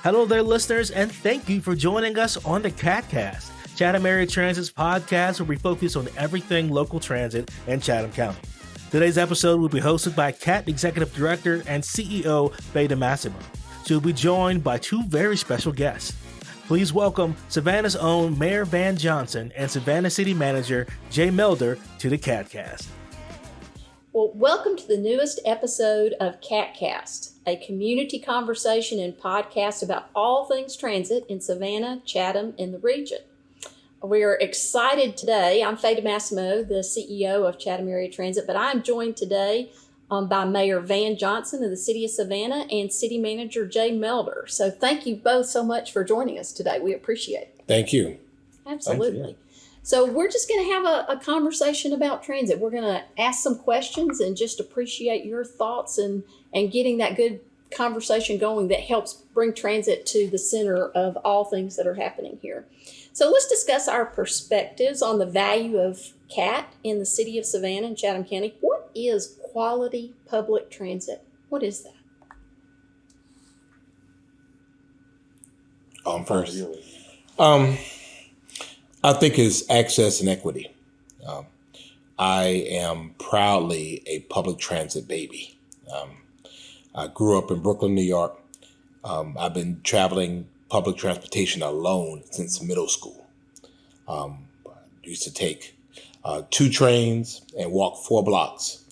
Hello there, listeners, and thank you for joining us on the CATCast, Chatham Area Transit's podcast where we focus on everything local transit in Chatham County. Today's episode will be hosted by CAT Executive Director and CEO Faye DiMassimo. She will be joined by two very special guests. Please welcome Savannah's own Mayor Van Johnson and Savannah City Manager Jay Melder to the CATCast. Well, welcome to the newest episode of CATCast, a community conversation and podcast about all things transit in Savannah, Chatham, and the region. We are excited today. I'm Faye DiMassimo, the CEO of Chatham Area Transit, but I'm joined today by Mayor Van Johnson of the City of Savannah and City Manager Jay Melder. So thank you both so much for joining us today. We appreciate it. Thank you. Absolutely. Thank you. So we're just going to have a conversation about transit. We're going to ask some questions and just appreciate your thoughts and getting that good conversation going that helps bring transit to the center of all things that are happening here. So let's discuss our perspectives on the value of CAT in the city of Savannah and Chatham County. What is quality public transit? What is that? First. I think it's access and equity. I am proudly a public transit baby. I grew up in Brooklyn, New York. I've been traveling public transportation alone since middle school. I used to take 2 trains and walk 4 blocks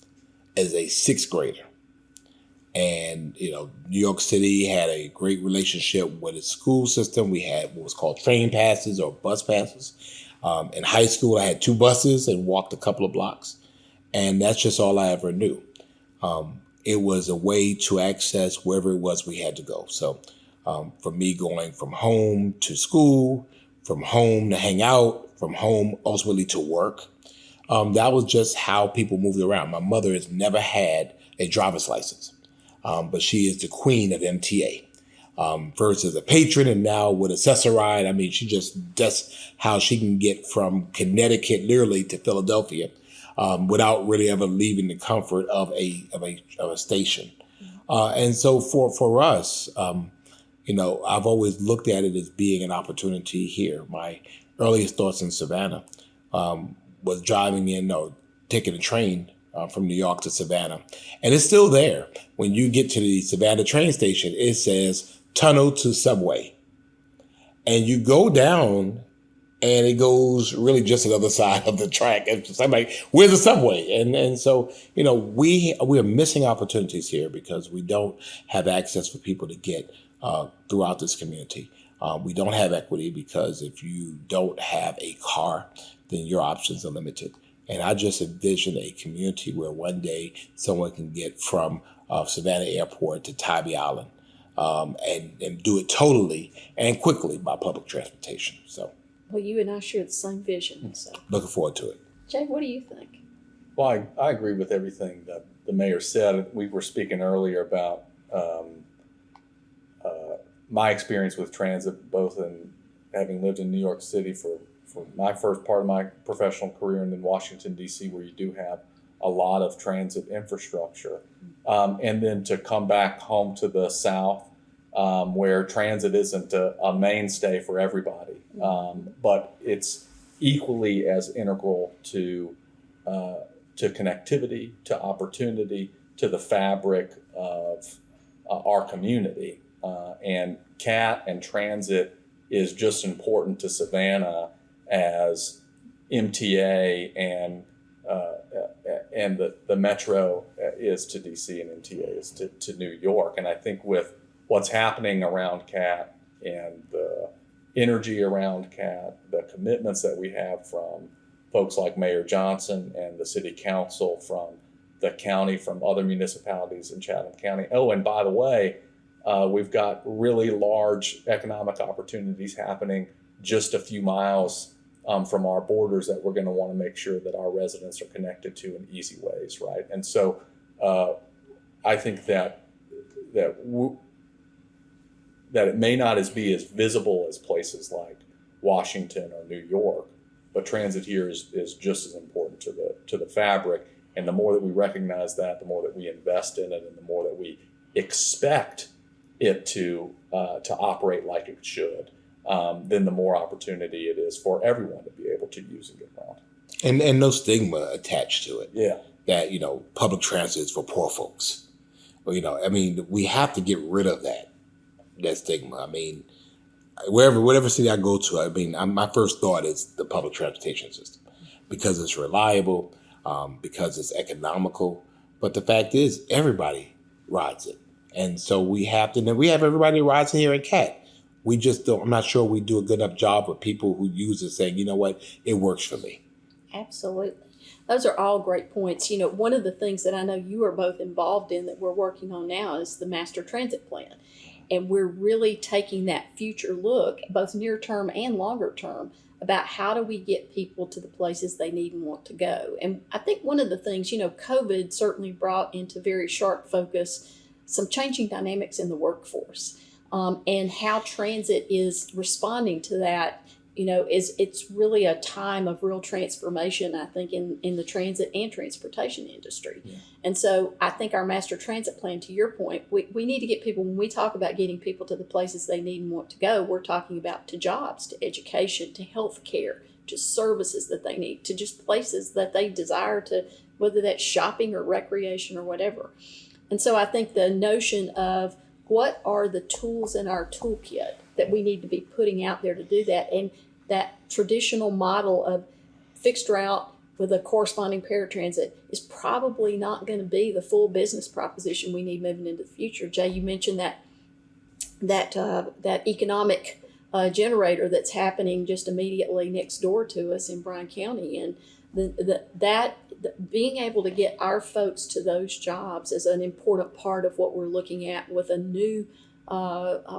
as a 6th grader. And, New York City had a great relationship with its school system. We had what was called train passes or bus passes. In high school, I had 2 buses and walked a couple of blocks. And that's just all I ever knew. It was a way to access wherever it was we had to go. So for me, going from home to school, from home to hang out, from home ultimately to work, that was just how people moved around. My mother has never had a driver's license. But she is the queen of MTA. First as a patron and now with Accessoride. I mean, that's how she can get from Connecticut literally to Philadelphia without really ever leaving the comfort of a station. And so for us, I've always looked at it as being an opportunity here. My earliest thoughts in Savannah was driving in or taking a train from New York to Savannah. And it's still there. When you get to the Savannah train station, it says tunnel to subway. And you go down and it goes really just the other side of the track. And I'm like, where's the subway? And so, we are missing opportunities here because we don't have access for people to get throughout this community. We don't have equity because if you don't have a car, then your options are limited. And I just envision a community where one day someone can get from Savannah Airport to Tybee Island and do it totally and quickly by public transportation. So, well, you and I share the same vision. So looking forward to it. Jay, what do you think? Well, I agree with everything that the mayor said. We were speaking earlier about my experience with transit, both in having lived in New York City for my first part of my professional career and in Washington, D.C., where you do have a lot of transit infrastructure. And then to come back home to the South, where transit isn't a mainstay for everybody, but it's equally as integral to connectivity, to opportunity, to the fabric of our community. And CAT and transit is just important to Savannah as MTA and the metro is to DC and MTA is to New York. And I think with what's happening around CAT and the energy around CAT, the commitments that we have from folks like Mayor Johnson and the City Council, from the county, from other municipalities in Chatham County. Oh, and by the way, we've got really large economic opportunities happening just a few miles from our borders that we're going to want to make sure that our residents are connected to in easy ways, right? And so I think that it may not be as visible as places like Washington or New York, but transit here is just as important to the fabric. And the more that we recognize that, the more that we invest in it, and the more that we expect it to operate like it should, then the more opportunity it is for everyone to be able to use and get around. And no stigma attached to it. Yeah. That, public transit is for poor folks. Well, we have to get rid of that stigma. Whatever city I go to, my first thought is the public transportation system, because it's reliable, because it's economical. But the fact is, everybody rides it. And so we have everybody rides here in CAT. We just don't, I'm not sure we do a good enough job with people who use it saying, you know what, it works for me. Absolutely. Those are all great points. One of the things that I know you are both involved in that we're working on now is the master transit plan. And we're really taking that future look, both near term and longer term, about how do we get people to the places they need and want to go. And I think one of the things, COVID certainly brought into very sharp focus some changing dynamics in the workforce, and how transit is responding to that. It's really a time of real transformation, I think, in the transit and transportation industry. Yeah. And so I think our master transit plan, to your point, we need to get people, when we talk about getting people to the places they need and want to go, we're talking about to jobs, to education, to health care, to services that they need, to just places that they desire to, whether that's shopping or recreation or whatever. And so I think the notion of what are the tools in our toolkit that we need to be putting out there to do that, and that traditional model of fixed route with a corresponding paratransit is probably not going to be the full business proposition we need moving into the future. Jay, you mentioned that economic generator that's happening just immediately next door to us in Bryan County, and being able to get our folks to those jobs is an important part of what we're looking at with a new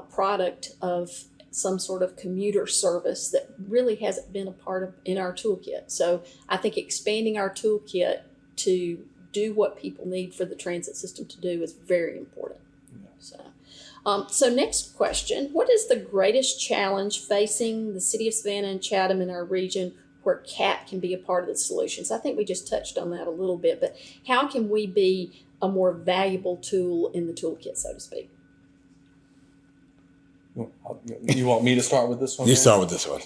product of some sort of commuter service that really hasn't been a part of in our toolkit. So I think expanding our toolkit to do what people need for the transit system to do is very important. Yeah. So next question, what is the greatest challenge facing the city of Savannah and Chatham in our region where CAT can be a part of the solutions? I think we just touched on that a little bit, but how can we be a more valuable tool in the toolkit, so to speak? You want me to start with this one? You start with this one.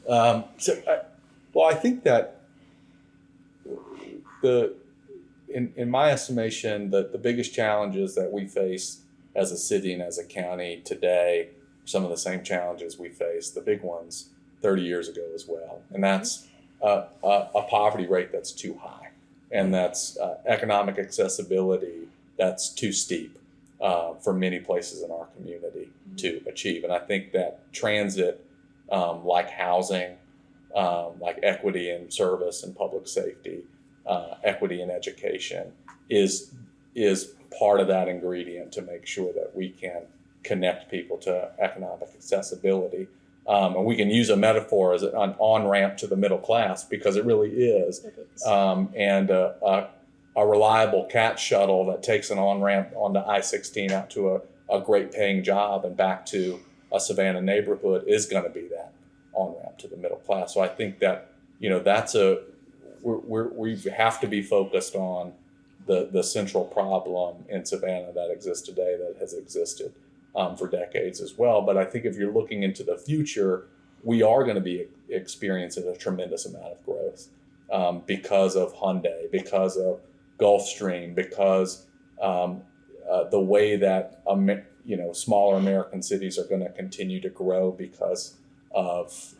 All right. I think that in my estimation, that the biggest challenges that we face as a city and as a county today, some of the same challenges we faced, the big ones 30 years ago as well. And that's a poverty rate that's too high, and that's economic accessibility that's too steep for many places in our community to achieve. And I think that transit, like housing, like equity in service and public safety, equity in education is part of that ingredient to make sure that we can connect people to economic accessibility. And we can use a metaphor as an on-ramp to the middle class, because it really is. And a reliable CAT shuttle that takes an on-ramp onto I-16 out to a great paying job and back to a Savannah neighborhood is going to be that on-ramp to the middle class. So I think that, we have to be focused on the central problem in Savannah that exists today, that has existed for decades as well. But I think if you're looking into the future, we are going to be experiencing a tremendous amount of growth because of Hyundai, because of Gulfstream, because the way that smaller American cities are going to continue to grow because of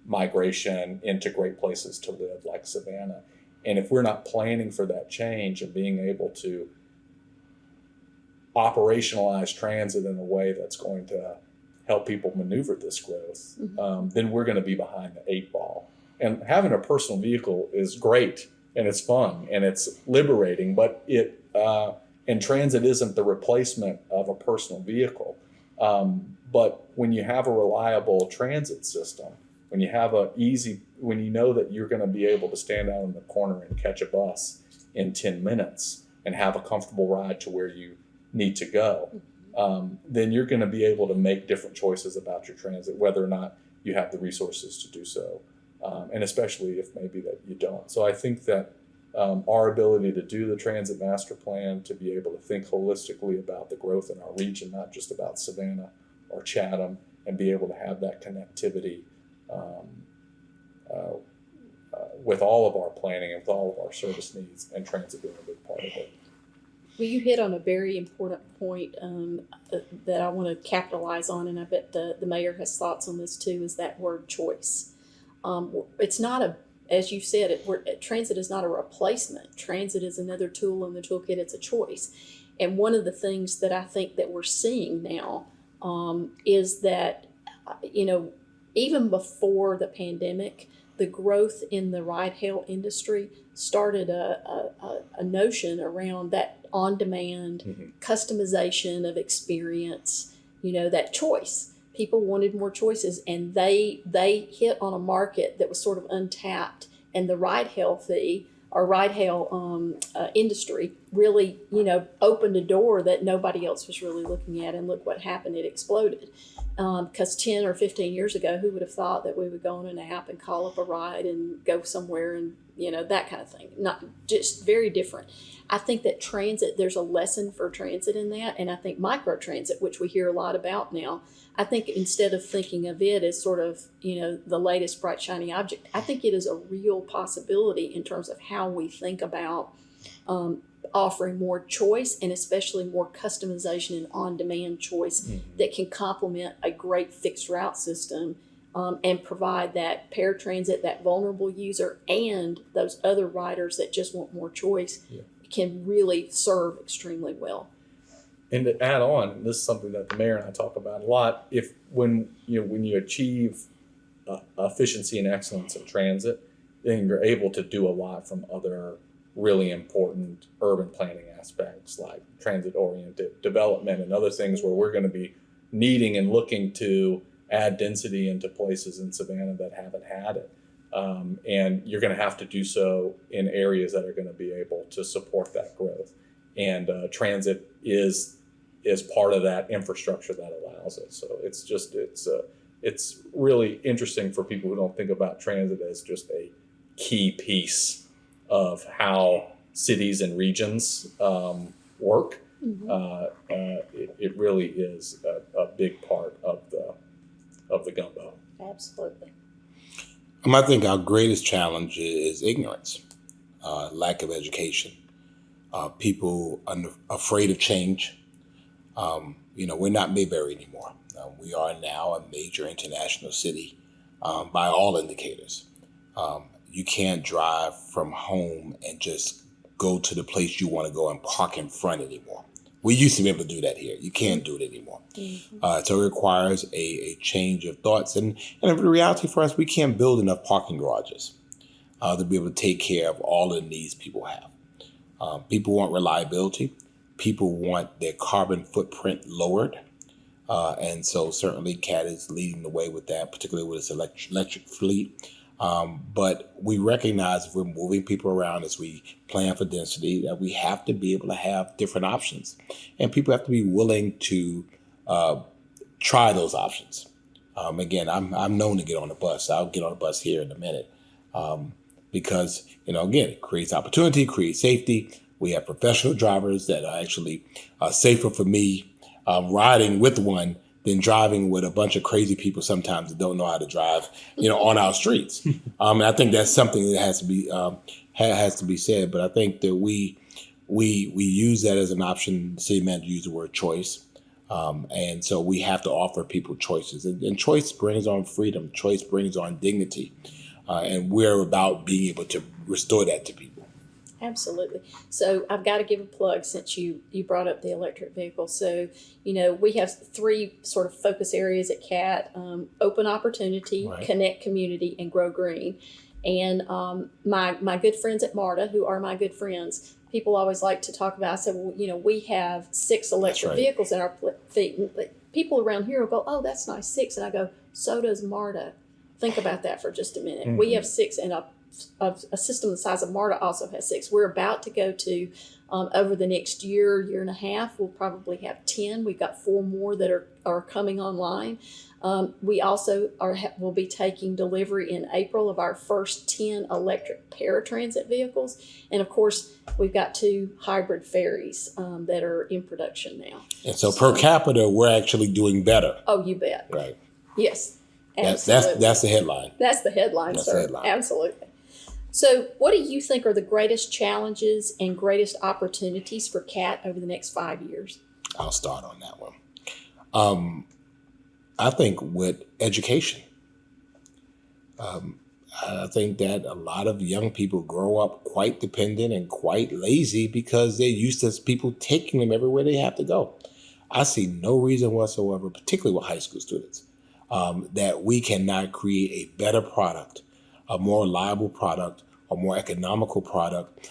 migration into great places to live like Savannah. And if we're not planning for that change and being able to operationalize transit in a way that's going to help people maneuver this growth, then we're going to be behind the 8 ball. And having a personal vehicle is great, and it's fun, and it's liberating, but and transit isn't the replacement of a personal vehicle. But when you have a reliable transit system, when you know that you're going to be able to stand out in the corner and catch a bus in 10 minutes and have a comfortable ride to where you need to go, then you're going to be able to make different choices about your transit, whether or not you have the resources to do so, and especially if maybe that you don't. So I think that our ability to do the transit master plan, to be able to think holistically about the growth in our region, not just about Savannah or Chatham, and be able to have that connectivity with all of our planning and with all of our service needs, and transit being a big part of it. Well, you hit on a very important point that I want to capitalize on, and I bet the mayor has thoughts on this too, is that word choice. It's not as you said, transit is not a replacement. Transit is another tool in the toolkit. It's a choice. And one of the things that I think that we're seeing now is that, even before the pandemic, the growth in the ride-hail industry started a notion around that on-demand customization of experience, that choice. People wanted more choices, and they hit on a market that was sort of untapped, and the ride-hail fee or ride-hail industry really, opened a door that nobody else was really looking at, and look what happened, it exploded. Because 10 or 15 years ago, who would have thought that we would go on an app and call up a ride and go somewhere and, that kind of thing. Not just very different. I think that transit, there's a lesson for transit in that. And I think microtransit, which we hear a lot about now, I think instead of thinking of it as sort of, the latest bright, shiny object, I think it is a real possibility in terms of how we think about offering more choice, and especially more customization and on-demand choice that can complement a great fixed route system and provide that paratransit, that vulnerable user, and those other riders that just want more choice can really serve extremely well. And to add on, this is something that the mayor and I talk about a lot. When you achieve efficiency and excellence in transit, then you're able to do a lot from other really important urban planning aspects like transit-oriented development and other things where we're going to be needing and looking to add density into places in Savannah that haven't had it. And you're going to have to do so in areas that are going to be able to support that growth. And transit is part of that infrastructure that allows it. So it's really interesting for people who don't think about transit as just a key piece of how cities and regions work. It really is a big part of the gumbo. Absolutely. I think our greatest challenge is ignorance, lack of education, people afraid of change. We're not Mayberry anymore. We are now a major international city by all indicators. You can't drive from home and just go to the place you want to go and park in front anymore. We used to be able to do that here. You can't do it anymore. So it requires a change of thoughts. And the reality for us, we can't build enough parking garages to be able to take care of all the needs people have. People want reliability. People want their carbon footprint lowered. And so certainly CAT is leading the way with that, particularly with its electric fleet. But we recognize if we're moving people around as we plan for density, that we have to be able to have different options. And people have to be willing to try those options. Again, I'm known to get on a bus. I'll get on a bus here in a minute because, again, it creates opportunity, creates safety. We have professional drivers that are actually safer for me riding with one than driving with a bunch of crazy people sometimes that don't know how to drive, on our streets. And I think that's something that has to be said. But I think that we use that as an option. The city manager used the word choice. And so we have to offer people choices. And choice brings on freedom. Choice brings on dignity. And we're about being able to restore that to people. Absolutely. So I've got to give a plug since you brought up the electric vehicle. So, we have 3 sort of focus areas at CAT, open opportunity, Right. connect community, and grow green. And my good friends at MARTA, who are my good friends, people always like to talk about, I said, well, we have 6 electric right. vehicles in our fleet. People around here will go, oh, that's nice, 6. And I go, so does MARTA. Think about that for just a minute. We have 6, and a system the size of MARTA also has 6. We're about to go to, over the next year and a half, we'll probably have 10. We've got 4 more that are coming online. We also will be taking delivery in April of our first 10 electric paratransit vehicles. And of course, we've got 2 hybrid ferries that are in production now. And so per capita, we're actually doing better. Oh, you bet. Right. Yes. That's Absolutely. the headline. That's the headline, That's sir. the headline. Absolutely. So what do you think are the greatest challenges and greatest opportunities for CAT over the next 5 years? I'll start on that one. I think with education, I think that a lot of young people grow up quite dependent and quite lazy because they're used to people taking them everywhere they have to go. I see no reason whatsoever, particularly with high school students, that we cannot create a better product, a more reliable product, a more economical product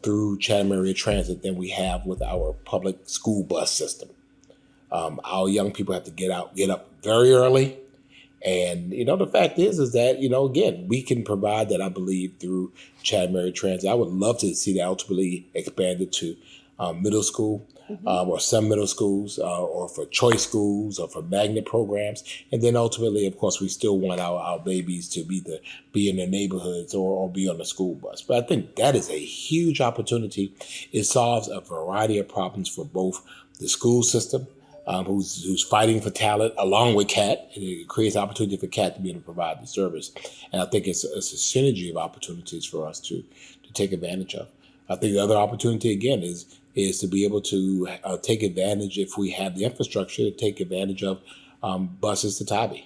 through Chatham Area Transit than we have with our public school bus system. Our young people have to get up very early. And, the fact is that, again, we can provide that, I believe, through Chatham Area Transit. I would love to see that ultimately expanded to middle school or some middle schools or for choice schools or for magnet programs. And then ultimately, of course, we still want our babies to be in their neighborhoods or be on the school bus. But I think that is a huge opportunity. It solves a variety of problems for both the school system, who's fighting for talent along with CAT. It creates opportunity for CAT to be able to provide the service. And I think it's a synergy of opportunities for us to take advantage of. I think the other opportunity, again, is to be able to take advantage, if we have the infrastructure, to take advantage of buses to Tybee.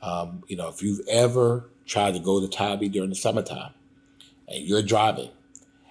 If you've ever tried to go to Tybee during the summertime and you're driving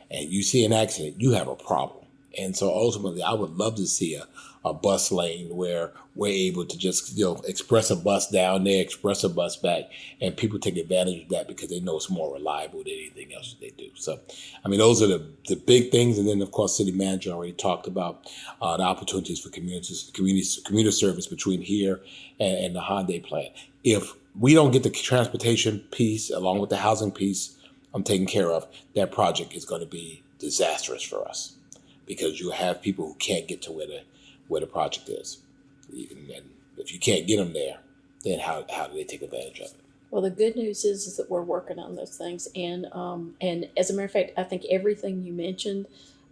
and you see an accident, you have a problem. And so ultimately, I would love to see a bus lane where we're able to just, express a bus down there, express a bus back, and people take advantage of that because they know it's more reliable than anything else that they do. So, those are the big things. And then, of course, City Manager already talked about the opportunities for commuter service between here and the Hyundai plant. If we don't get the transportation piece along with the housing piece taken care of, that project is going to be disastrous for us because you have people who can't get to where the project is. And if you can't get them there, then how do they take advantage of it? Well, the good news is that we're working on those things, and as a matter of fact, I think everything you mentioned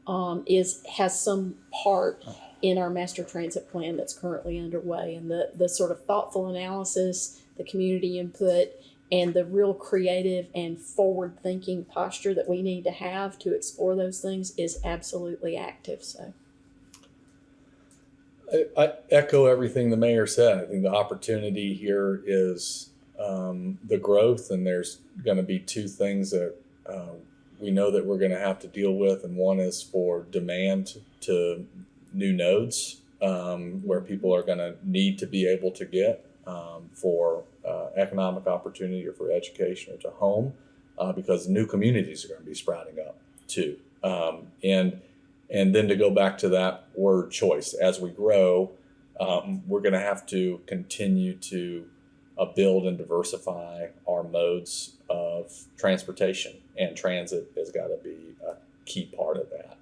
has some part in our master transit plan that's currently underway, and the sort of thoughtful analysis, the community input, and the real creative and forward-thinking posture that we need to have to explore those things is absolutely active. So. I echo everything the mayor said. I think the opportunity here is the growth, and there's going to be 2 things that we know that we're going to have to deal with, and one is for demand to new nodes where people are going to need to be able to get for economic opportunity or for education or to home because new communities are going to be sprouting up too. And then to go back to that word choice, as we grow, we're going to have to continue to build and diversify our modes of transportation, and transit has got to be a key part of that.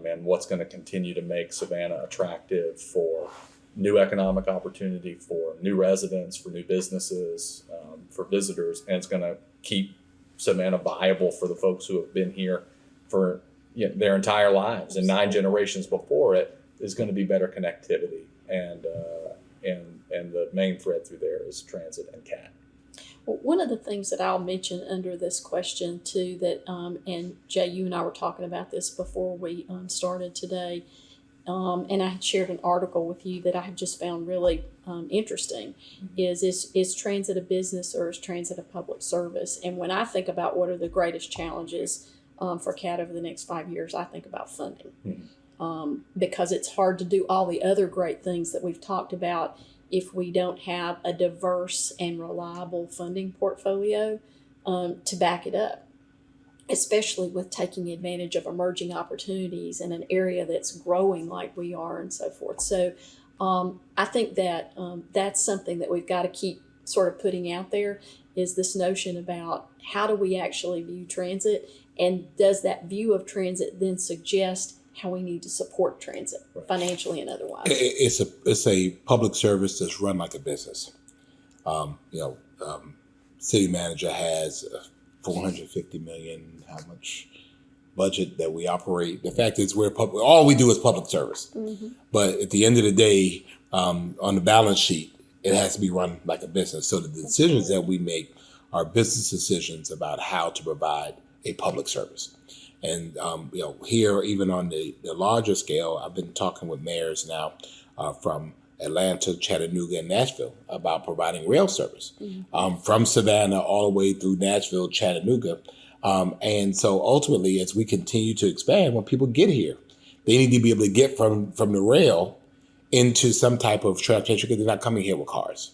And what's going to continue to make Savannah attractive for new economic opportunity, for new residents, for new businesses, for visitors, and it's going to keep Savannah viable for the folks who have been here for their entire lives, and 9 generations before it, is going to be better connectivity, and the main thread through there is transit and CAT. Well, one of the things that I'll mention under this question too, that and Jay, you and I were talking about this before we started today, and I had shared an article with you that I have just found really interesting. Is transit a business or is transit a public service? And when I think about what are the greatest challenges for CAT over the next 5 years, I think about funding. Because it's hard to do all the other great things that we've talked about if we don't have a diverse and reliable funding portfolio to back it up, especially with taking advantage of emerging opportunities in an area that's growing like we are and so forth. So I think that that's something that we've got to keep sort of putting out there is this notion about how do we actually view transit, and does that view of transit then suggest how we need to support transit financially and otherwise? It's a public service that's run like a business. City manager has $450 million. How much budget that we operate? The fact is, we're public. All we do is public service. Mm-hmm. But at the end of the day, on the balance sheet, it has to be run like a business. So the decisions that we make are business decisions about how to provide a public service. And here, even on the larger scale, I've been talking with mayors now from Atlanta, Chattanooga, and Nashville about providing rail service from Savannah all the way through Nashville, Chattanooga. And so ultimately, as we continue to expand, when people get here, they need to be able to get from the rail into some type of transportation because they're not coming here with cars.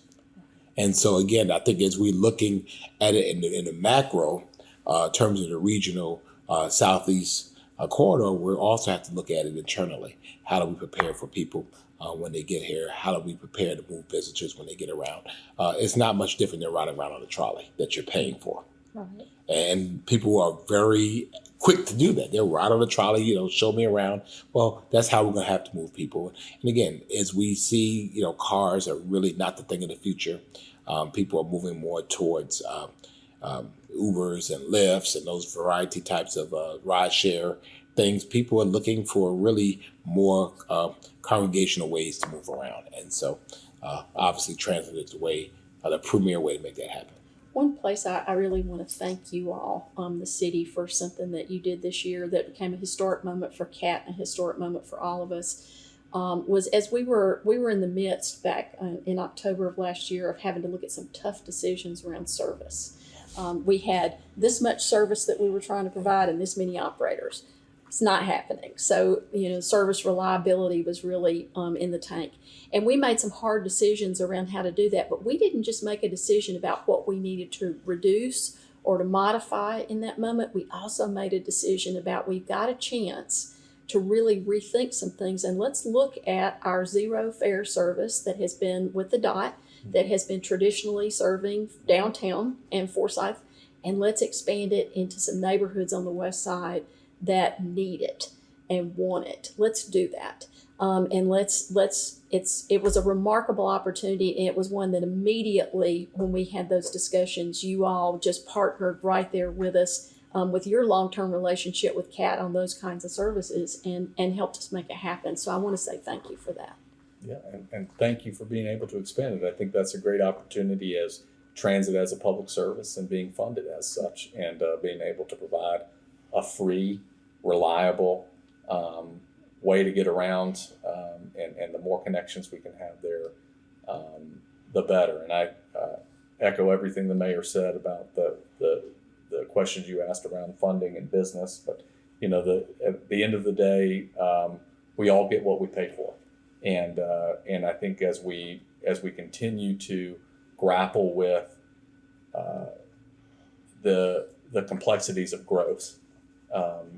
And so again, I think as we're looking at it in the macro terms of the regional Southeast corridor, we also have to look at it internally. How do we prepare for people when they get here? How do we prepare to move visitors when they get around? It's not much different than riding around on a trolley that you're paying for. Right. And people are very quick to do that. They'll ride on the trolley, show me around. Well, that's how we're going to have to move people. And again, as we see, cars are really not the thing of the future. People are moving more towards Ubers and Lyfts and those variety types of rideshare things. People are looking for really more congregational ways to move around. And so obviously transit is the premier way to make that happen. One place I really want to thank you all, the city, for something that you did this year that became a historic moment for CAT and a historic moment for all of us, was as we were in the midst back in October of last year of having to look at some tough decisions around service. We had this much service that we were trying to provide and this many operators. It's not happening. So, service reliability was really in the tank. And we made some hard decisions around how to do that. But we didn't just make a decision about what we needed to reduce or to modify in that moment. We also made a decision about we've got a chance to really rethink some things. And let's look at our zero fare service that has been with the DOT, that has been traditionally serving downtown and Forsyth. And let's expand it into some neighborhoods on the west side that need it and want it. Let's do that. And it was a remarkable opportunity, and it was one that immediately when we had those discussions, you all just partnered right there with us with your long-term relationship with CAT on those kinds of services and helped us make it happen. So I want to say thank you for that. Yeah, and thank you for being able to expand it. I think that's a great opportunity as transit as a public service and being funded as such, and being able to provide a free, reliable way to get around, and the more connections we can have there, the better. And I echo everything the mayor said about the questions you asked around funding and business. But at the end of the day, we all get what we pay for, and I think as we continue to grapple with the complexities of growth,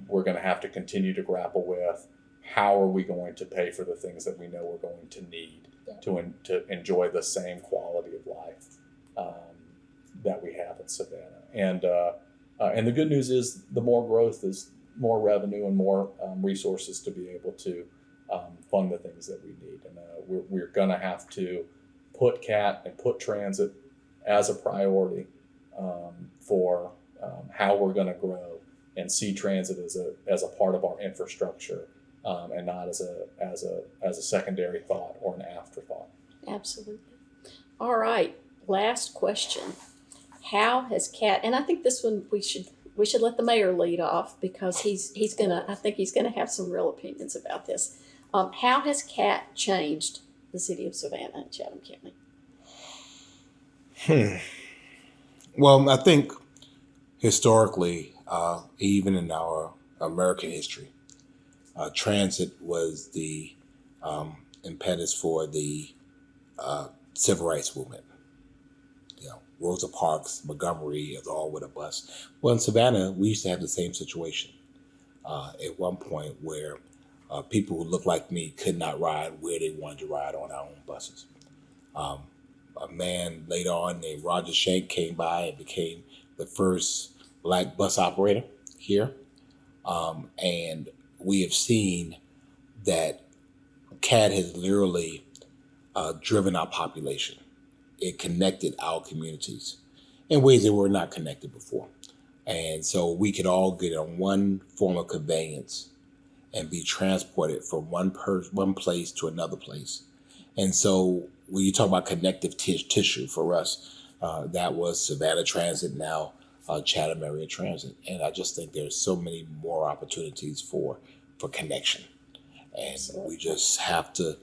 we're going to have to continue to grapple with how are we going to pay for the things that we know we're going to need to enjoy the same quality of life that we have in Savannah. And the good news is the more growth is more revenue and more resources to be able to fund the things that we need. And we're going to have to put CAT and put transit as a priority for how we're going to grow, and see transit as a part of our infrastructure, and not as a secondary thought or an afterthought. Absolutely. All right. Last question. How has CAT, and I think this one we should let the mayor lead off because he's gonna have some real opinions about this. How has CAT changed the city of Savannah and Chatham County? Well, I think historically, even in our American history, transit was the impetus for the civil rights movement. Rosa Parks, Montgomery is all with a bus. Well, in Savannah, we used to have the same situation at one point where people who looked like me could not ride where they wanted to ride on our own buses. a man later on named Roger Shank came by and became the first black bus operator here. And we have seen that CAT has literally driven our population. It connected our communities in ways that were not connected before. And so we could all get on one form of conveyance and be transported from one place to another place. And so when you talk about connective tissue for us, that was Savannah Transit, now Chatham Area Transit. And I just think there's so many more opportunities for connection. And Absolutely. we just have to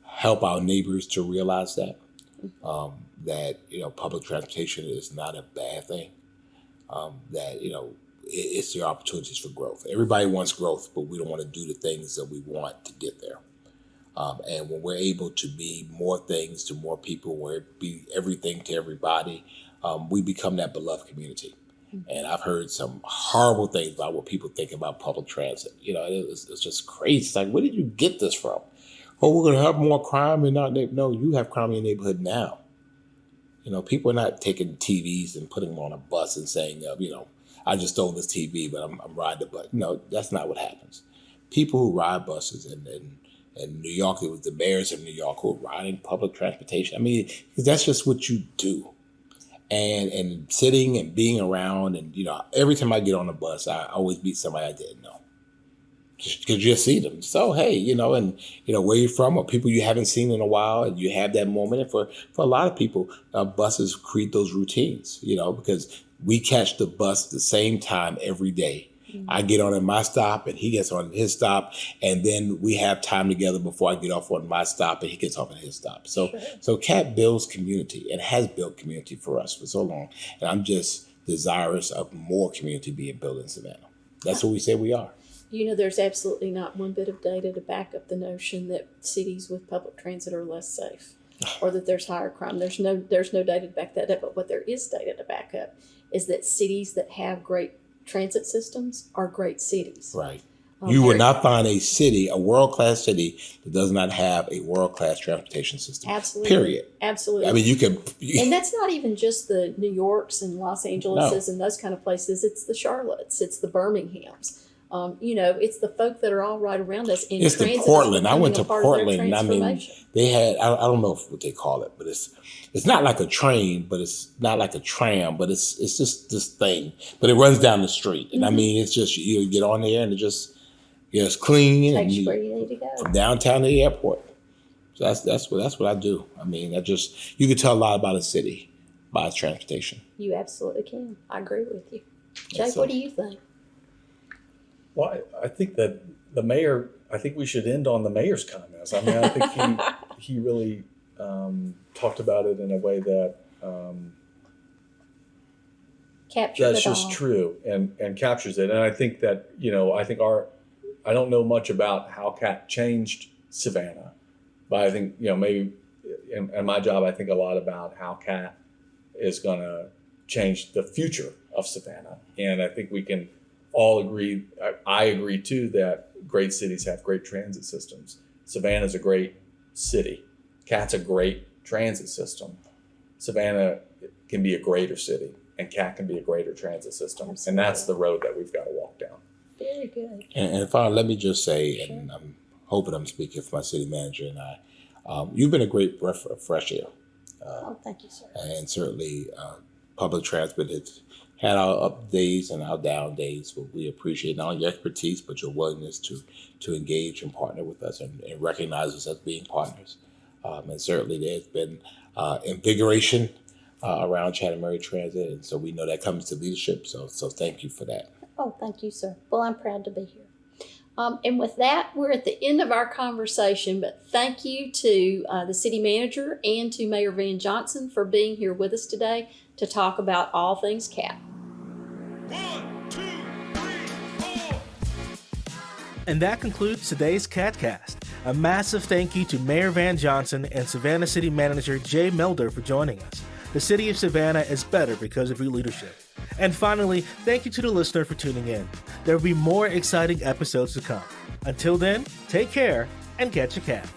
help our neighbors to realize that, that, public transportation is not a bad thing, that, it's the opportunities for growth. Everybody wants growth, but we don't want to do the things that we want to get there. And when we're able to be more things to more people, where it be everything to everybody, we become that beloved community. And I've heard some horrible things about what people think about public transit. It's just crazy. It's like, where did you get this from? Oh, we're going to have more crime in our neighborhood. No, you have crime in your neighborhood now. People are not taking TVs and putting them on a bus and saying, I just stole this TV, but I'm riding the bus. No, that's not what happens. People who ride buses, and in New York, it was the mayors of New York who were riding public transportation. I mean, that's just what you do. And sitting and being around, and every time I get on a bus, I always meet somebody I didn't know, just because you see them. So hey, and where you're from, or people you haven't seen in a while, and you have that moment. And for a lot of people, buses create those routines, because we catch the bus the same time every day. I get on at my stop and he gets on at his stop, and then we have time together before I get off on my stop and he gets off at his stop. So CAT builds community and has built community for us for so long. And I'm just desirous of more community being built in Savannah. That's what we say we are. There's absolutely not one bit of data to back up the notion that cities with public transit are less safe, or that there's higher crime. There's no data to back that up. But what there is data to back up is that cities that have great transit systems are great cities. Right. You will not find a world-class city that does not have a world-class transportation system. Absolutely. Period. Absolutely. I mean, and that's not even just the New Yorks and Los Angeleses and those kind of places. It's the Charlottes. It's the Birminghams. It's the folk that are all right around us. And it's the Portland. I went to Portland. I mean, they had, I don't know what they call it, but it's not like a train, but it's not like a tram, but it's just this thing. But it runs down the street. And I mean, it's just, you get on there and it's clean. Takes you where you need to go. From downtown to the airport. So that's what I do. I mean, you can tell a lot about a city by its transportation. You absolutely can. I agree with you. Jake, what do you think? Well, I think that I think we should end on the mayor's comments. I mean, I think he really talked about it in a way that captures that's just true and captures it. And I think that, I don't know much about how CAT changed Savannah, but I think, maybe in my job, I think a lot about how CAT is going to change the future of Savannah. And I think we can all agree, I agree too, that great cities have great transit systems. Savannah's a great city. CAT's a great transit system. Savannah can be a greater city, and CAT can be a greater transit system. Absolutely. And that's the road that we've got to walk down. Very good. And let me just say, and I'm hoping I'm speaking for my city manager and I, you've been a great breath of fresh air. Thank you, sir. And certainly public transport has had our up days and our down days, but we appreciate not only your expertise, but your willingness to engage and partner with us and recognize us as being partners. And certainly there's been invigoration around Chatham Area Transit, and so we know that comes to leadership, so thank you for that. Oh, thank you, sir. Well, I'm proud to be here. And with that, we're at the end of our conversation, but thank you to the city manager and to Mayor Van Johnson for being here with us today to talk about all things CAT. 1, 2, 3, 4. And that concludes today's CATCast. A massive thank you to Mayor Van Johnson and Savannah City Manager Jay Melder for joining us. The city of Savannah is better because of your leadership. And finally, thank you to the listener for tuning in. There will be more exciting episodes to come. Until then, take care and catch a cat.